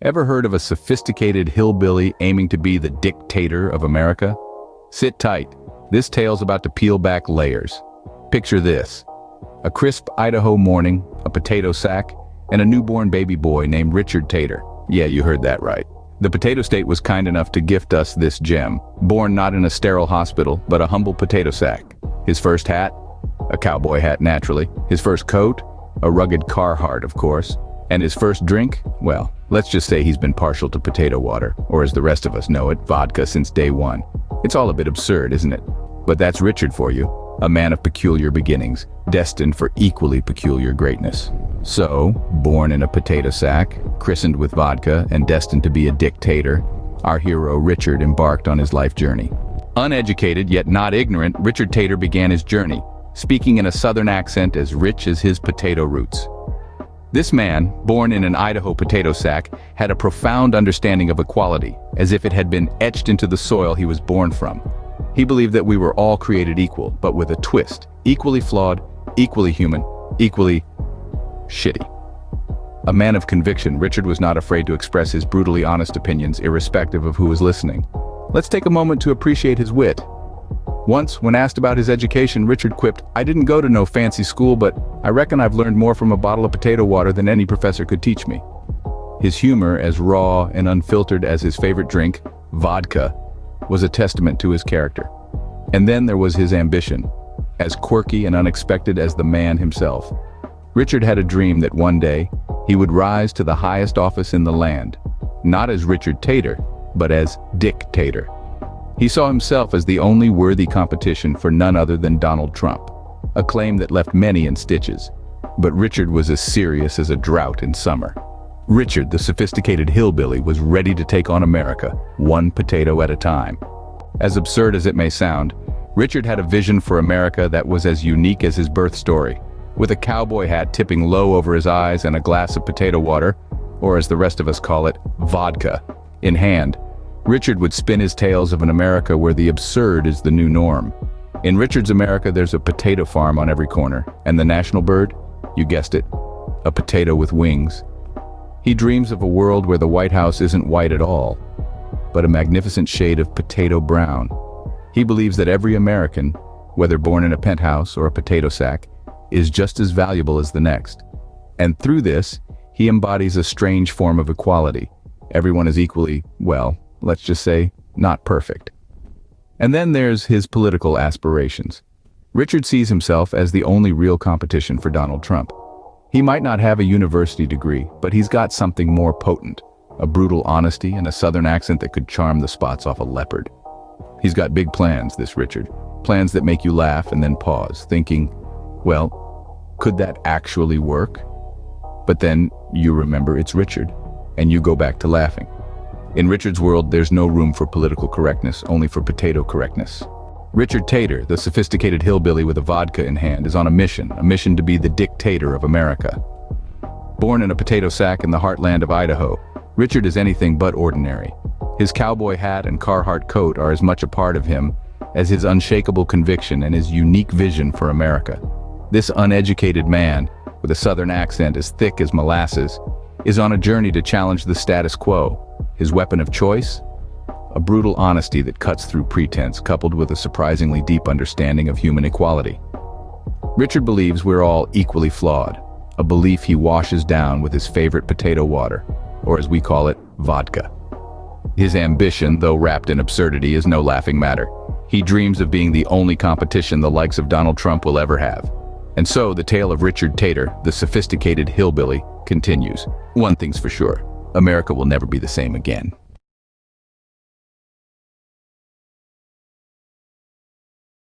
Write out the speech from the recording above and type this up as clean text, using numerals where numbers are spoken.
Ever heard of a sophisticated hillbilly aiming to be the dictator of America? Sit tight. This tale's about to peel back layers. Picture this: a crisp Idaho morning, a potato sack, and a newborn baby boy named Richard Tator. Yeah, you heard that right. The potato state was kind enough to gift us this gem, born not in a sterile hospital, but a humble potato sack. His first hat? A cowboy hat, naturally. His first coat? A rugged Carhartt, of course. And his first drink? Well, let's just say he's been partial to potato water, or as the rest of us know it, vodka since day one. It's all a bit absurd, isn't it? But that's Richard for you, a man of peculiar beginnings, destined for equally peculiar greatness. So, born in a potato sack, christened with vodka, and destined to be a dictator, our hero Richard embarked on his life journey. Uneducated yet not ignorant, Richard Tator began his journey, speaking in a southern accent as rich as his potato roots. This man, born in an Idaho potato sack, had a profound understanding of equality, as if it had been etched into the soil he was born from. He believed that we were all created equal, but with a twist, equally flawed, equally human, equally shitty. A man of conviction, Richard was not afraid to express his brutally honest opinions, irrespective of who was listening. Let's take a moment to appreciate his wit. Once, when asked about his education, Richard quipped, "I didn't go to no fancy school, but I reckon I've learned more from a bottle of potato water than any professor could teach me." His humor, as raw and unfiltered as his favorite drink, vodka, was a testament to his character. And then there was his ambition, as quirky and unexpected as the man himself. Richard had a dream that one day he would rise to the highest office in the land, not as Richard Tator, but as Dick Tator. He saw himself as the only worthy competition for none other than Donald Trump, a claim that left many in stitches. But Richard was as serious as a drought in summer. Richard, the sophisticated hillbilly, was ready to take on America, one potato at a time. As absurd as it may sound, Richard had a vision for America that was as unique as his birth story. With a cowboy hat tipping low over his eyes and a glass of potato water, or as the rest of us call it, vodka, in hand, Richard would spin his tales of an America where the absurd is the new norm. In Richard's America, there's a potato farm on every corner, and the national bird? You guessed it, a potato with wings. He dreams of a world where the White House isn't white at all, but a magnificent shade of potato brown. He believes that every American, whether born in a penthouse or a potato sack, is just as valuable as the next. And through this, he embodies a strange form of equality. Everyone is equally, well, let's just say, not perfect. And then there's his political aspirations. Richard sees himself as the only real competition for Donald Trump. He might not have a university degree, but he's got something more potent, a brutal honesty and a southern accent that could charm the spots off a leopard. He's got big plans, this Richard, plans that make you laugh and then pause, thinking, well, could that actually work? But then you remember it's Richard, and you go back to laughing. In Richard's world, there's no room for political correctness, only for potato correctness. Richard Tator, the sophisticated hillbilly with a vodka in hand, is on a mission to be the dictator of America. Born in a potato sack in the heartland of Idaho, Richard is anything but ordinary. His cowboy hat and Carhartt coat are as much a part of him as his unshakable conviction and his unique vision for America. This uneducated man, with a southern accent as thick as molasses, is on a journey to challenge the status quo. His weapon of choice? A brutal honesty that cuts through pretense, coupled with a surprisingly deep understanding of human equality. Richard believes we're all equally flawed, a belief he washes down with his favorite potato water, or as we call it, vodka. His ambition, though wrapped in absurdity, is no laughing matter. He dreams of being the only competition the likes of Donald Trump will ever have. And so the tale of Richard Tator, the sophisticated hillbilly, continues. One thing's for sure, America will never be the same again.